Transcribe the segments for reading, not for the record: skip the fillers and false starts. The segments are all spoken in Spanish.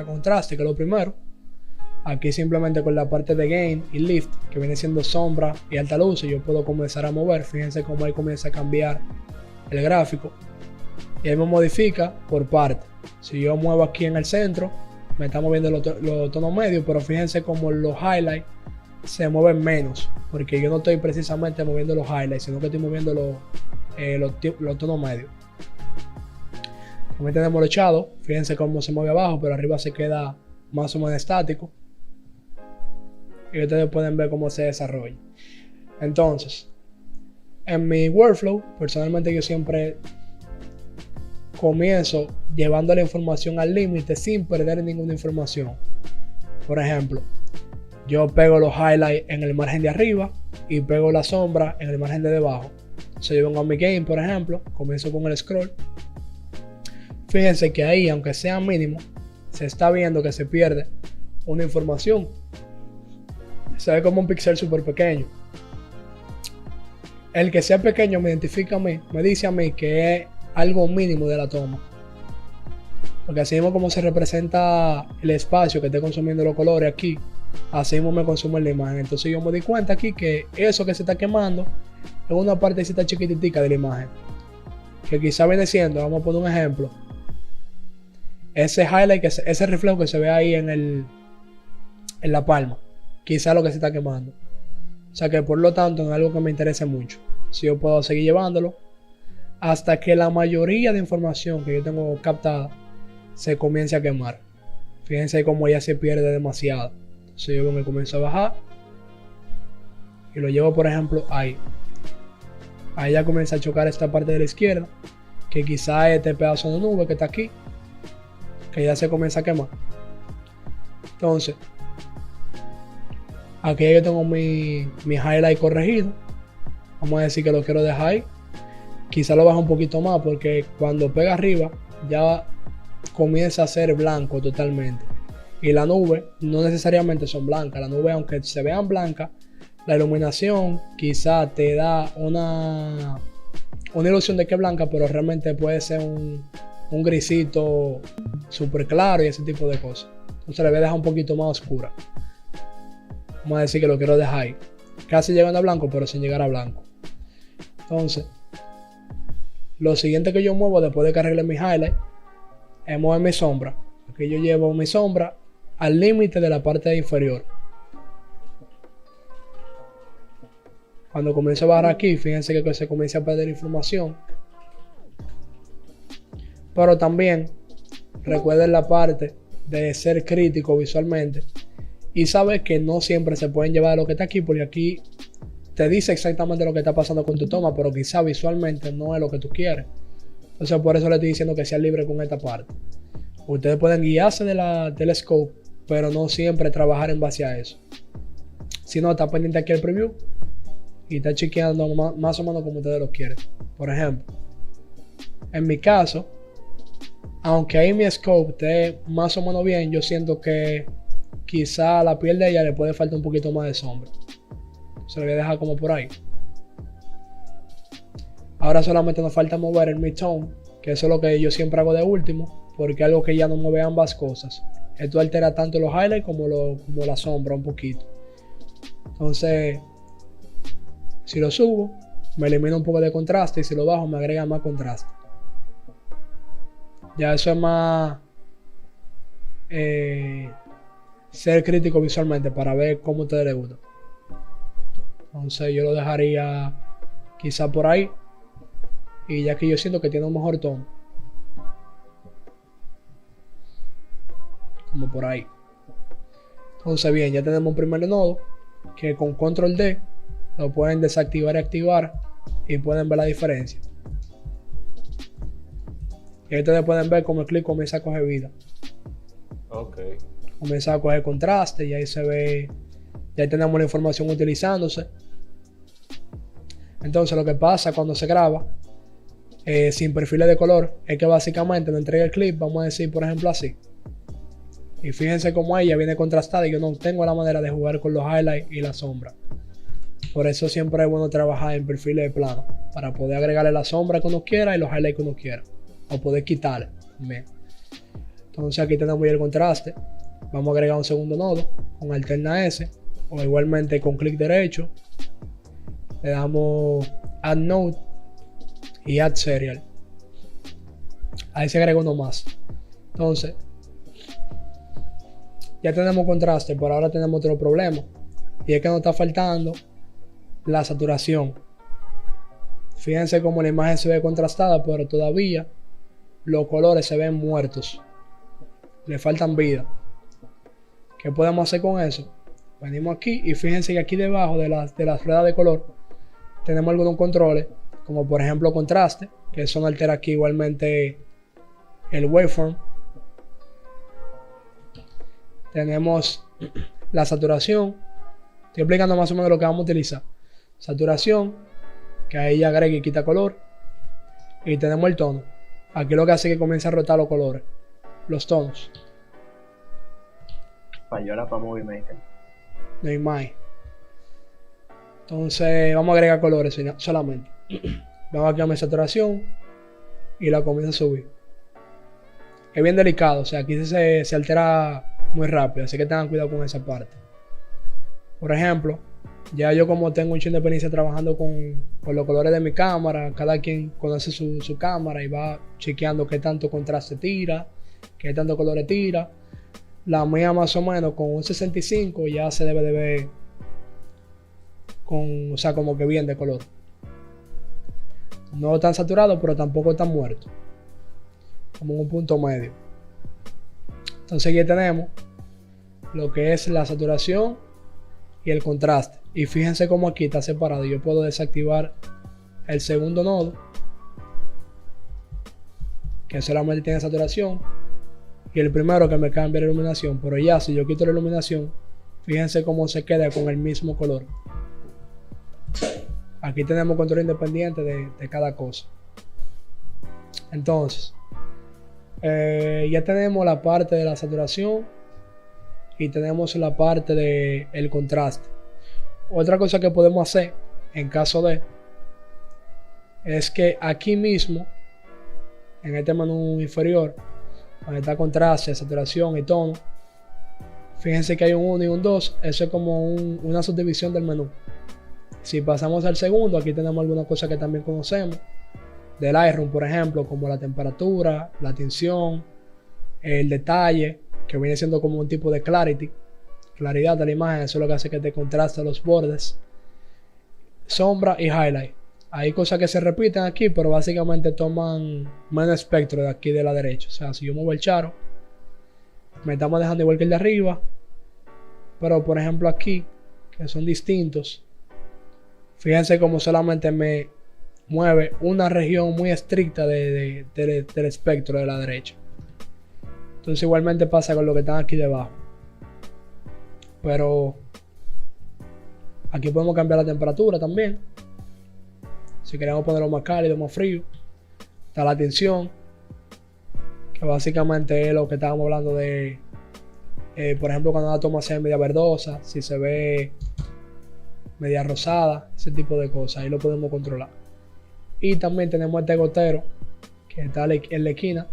contraste, que es lo primero. Aquí simplemente con la parte de gain y lift, que viene siendo sombra y alta luz, yo puedo comenzar a mover. Fíjense cómo ahí comienza a cambiar el gráfico. Y ahí me modifica por parte. Si yo muevo aquí en el centro, me está moviendo los tonos medios, pero fíjense cómo los highlights se mueven menos, porque yo no estoy precisamente moviendo los highlights, sino que estoy moviendo los tonos medios. También tenemos los shadows, fíjense cómo se mueve abajo, pero arriba se queda más o menos estático. Y ustedes pueden ver cómo se desarrolla. Entonces, en mi workflow, personalmente yo siempre comienzo llevando la información al límite sin perder ninguna información. Por ejemplo, yo pego los highlights en el margen de arriba y pego la sombra en el margen de debajo. Si yo vengo a mi game, por ejemplo, comienzo con el scroll. Fíjense que ahí, aunque sea mínimo, se está viendo que se pierde una información. Se ve como un píxel súper pequeño. El que sea pequeño me identifica a mí, me dice a mí que es algo mínimo de la toma. Porque así mismo como se representa el espacio que esté consumiendo los colores aquí, así mismo me consume la imagen. Entonces yo me di cuenta aquí que eso que se está quemando es una partecita chiquititica de la imagen. Que quizá viene siendo, vamos a poner un ejemplo, ese highlight, ese reflejo que se ve ahí en la palma. Quizá lo que se está quemando. O sea que por lo tanto es algo que me interesa mucho. Si yo puedo seguir llevándolo hasta que la mayoría de información que yo tengo captada se comience a quemar. Fíjense cómo ya se pierde demasiado. Entonces yo me comienzo a bajar y lo llevo, por ejemplo, ahí. Ahí ya comienza a chocar esta parte de la izquierda, que quizá este pedazo de nube que está aquí, que ya se comienza a quemar. Entonces aquí yo tengo mi highlight corregido. Vamos a decir que lo quiero dejar ahí. Quizá lo bajo un poquito más porque cuando pega arriba ya comienza a ser blanco totalmente. Y la nube no necesariamente son blancas. La nube, aunque se vean blancas, la iluminación quizá te da una ilusión de que es blanca, pero realmente puede ser un grisito súper claro y ese tipo de cosas. Entonces le voy a dejar un poquito más oscura. Vamos a decir que lo quiero dejar ahí, casi llegando a blanco, pero sin llegar a blanco. Entonces, lo siguiente que yo muevo después de que arregle mi highlight es mover mi sombra. Aquí yo llevo mi sombra al límite de la parte inferior. Cuando comienzo a bajar aquí, fíjense que se comienza a perder información. Pero también recuerden la parte de ser crítico visualmente y saber que no siempre se pueden llevar lo que está aquí, porque aquí te dice exactamente lo que está pasando con tu toma, pero quizá visualmente no es lo que tú quieres. Entonces por eso le estoy diciendo que sea libre con esta parte. Ustedes pueden guiarse del scope, pero no siempre trabajar en base a eso. Si no, está pendiente aquí el preview y está chequeando más o menos como ustedes lo quieren. Por ejemplo, en mi caso, aunque ahí mi scope esté más o menos bien, yo siento que quizá a la piel de ella le puede faltar un poquito más de sombra. Se lo voy a dejar como por ahí. Ahora solamente nos falta mover el mid-tone, que eso es lo que yo siempre hago de último, porque es algo que ya no mueve ambas cosas. Esto altera tanto los highlights como la sombra un poquito. Entonces, si lo subo, me elimina un poco de contraste, y si lo bajo me agrega más contraste. Ya eso es más ser crítico visualmente para ver cómo a ustedes les gusta. Entonces yo lo dejaría quizá por ahí, y ya que yo siento que tiene un mejor tono, como por ahí. Entonces bien, ya tenemos un primer nodo que con control D lo pueden desactivar y activar y pueden ver la diferencia. Y ahí ustedes pueden ver cómo el clip comienza a coger vida. Ok. Comienza a coger contraste y ahí se ve, ya tenemos la información utilizándose. Entonces lo que pasa cuando se graba sin perfiles de color es que básicamente me entrega el clip, vamos a decir por ejemplo así. Y fíjense cómo ella viene contrastada y yo no tengo la manera de jugar con los highlights y la sombra. Por eso siempre es bueno trabajar en perfiles de plano, para poder agregarle la sombra que uno quiera y los highlights que uno quiera, o poder quitarle también. Entonces aquí tenemos ya el contraste. Vamos a agregar un segundo nodo con alterna S o igualmente con clic derecho. Le damos Add Node y Add Serial. Ahí se agrega uno más. Entonces, ya tenemos contraste, pero ahora tenemos otro problema. Y es que nos está faltando la saturación. Fíjense cómo la imagen se ve contrastada, pero todavía los colores se ven muertos. Le faltan vida. ¿Qué podemos hacer con eso? Venimos aquí y fíjense que aquí debajo de las ruedas de color tenemos algunos controles, como por ejemplo contraste, que eso nos altera aquí igualmente el waveform. Tenemos la saturación. Estoy explicando más o menos lo que vamos a utilizar. Saturación, que ahí ya agrega y quita color. Y tenemos el tono. Aquí lo que hace es que comienza a rotar los colores, los tonos. Payola para Movie Maker. No hay más. Entonces vamos a agregar colores solamente. Vamos aquí a mi saturación y la comienzo a subir. Es bien delicado, o sea, aquí se altera muy rápido, así que tengan cuidado con esa parte. Por ejemplo, ya yo como tengo mucha independencia trabajando con los colores de mi cámara, cada quien conoce su cámara y va chequeando qué tanto contraste tira, qué tanto colores tira. La mía más o menos con un 65 ya se debe de ver con, o sea, como que bien de color. No tan saturado, pero tampoco tan muerto. Como en un punto medio. Entonces aquí tenemos lo que es la saturación y el contraste. Y fíjense cómo aquí está separado. Yo puedo desactivar el segundo nodo, que solamente tiene saturación, y el primero que me cambia la iluminación. Pero ya si yo quito la iluminación, fíjense cómo se queda con el mismo color. Aquí tenemos control independiente de cada cosa. Entonces ya tenemos la parte de la saturación y tenemos la parte del contraste. Otra cosa que podemos hacer en caso de es que aquí mismo en este menú inferior donde está contraste, saturación y tono, fíjense que hay un 1 y un 2. Eso es como una subdivisión del menú. Si pasamos al segundo, aquí tenemos algunas cosas que también conocemos del Lightroom, por ejemplo, como la temperatura, la tinción, el detalle, que viene siendo como un tipo de claridad de la imagen. Eso es lo que hace que te contraste los bordes, sombra y highlight. Hay cosas que se repiten aquí, pero básicamente toman menos espectro de aquí de la derecha. O sea, si yo muevo el charo, me estamos dejando igual que el de arriba, pero por ejemplo aquí, que son distintos, fíjense como solamente me mueve una región muy estricta del espectro de la derecha. Entonces igualmente pasa con lo que están aquí debajo. Pero aquí podemos cambiar la temperatura también. Si queremos ponerlo más cálido, más frío. Está la tinción, que básicamente es lo que estábamos hablando de, por ejemplo, cuando la toma sea media verdosa, si se ve media rosada, ese tipo de cosas, ahí lo podemos controlar. Y también tenemos este gotero que está en la esquina,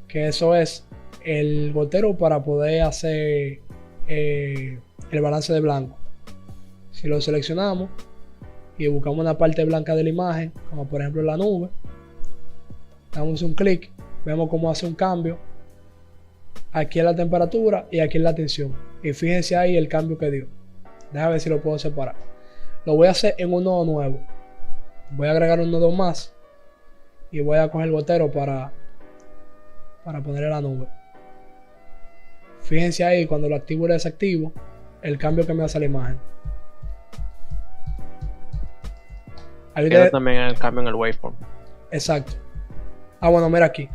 que eso es el gotero para poder hacer el balance de blanco. Si lo seleccionamos y buscamos una parte blanca de la imagen, como por ejemplo la nube, damos un clic, vemos cómo hace un cambio. Aquí es la temperatura y aquí es la tensión. Y fíjense ahí el cambio que dio. Déjame ver si lo puedo separar. Lo voy a hacer en un nodo nuevo. Voy a agregar un nodo más y voy a coger el gotero para ponerle la nube. Fíjense ahí cuando lo activo y lo desactivo, el cambio que me hace la imagen. Ahí Queda también el cambio en el waveform. Exacto. Ah, bueno, mira aquí.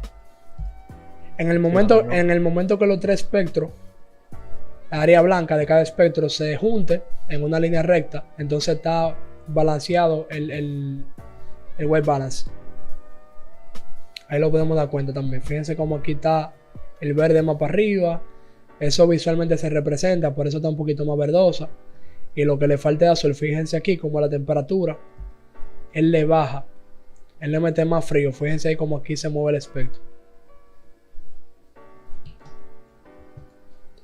En el momento que los tres espectros, la área blanca de cada espectro se junte en una línea recta, entonces está balanceado el white balance. Ahí lo podemos dar cuenta también. Fíjense cómo aquí está el verde más para arriba. Eso visualmente se representa, por eso está un poquito más verdosa. Y lo que le falta es azul. Fíjense aquí como la temperatura, él le baja, él le mete más frío. Fíjense ahí como aquí se mueve el espectro.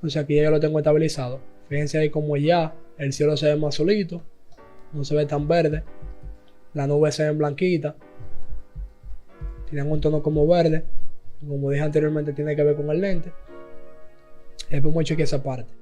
Entonces aquí ya yo lo tengo estabilizado. Fíjense ahí como ya el cielo se ve más solito, no se ve tan verde, las nubes se ven blanquitas, tienen un tono como verde, como dije anteriormente tiene que ver con el lente. Después mucho que esa parte.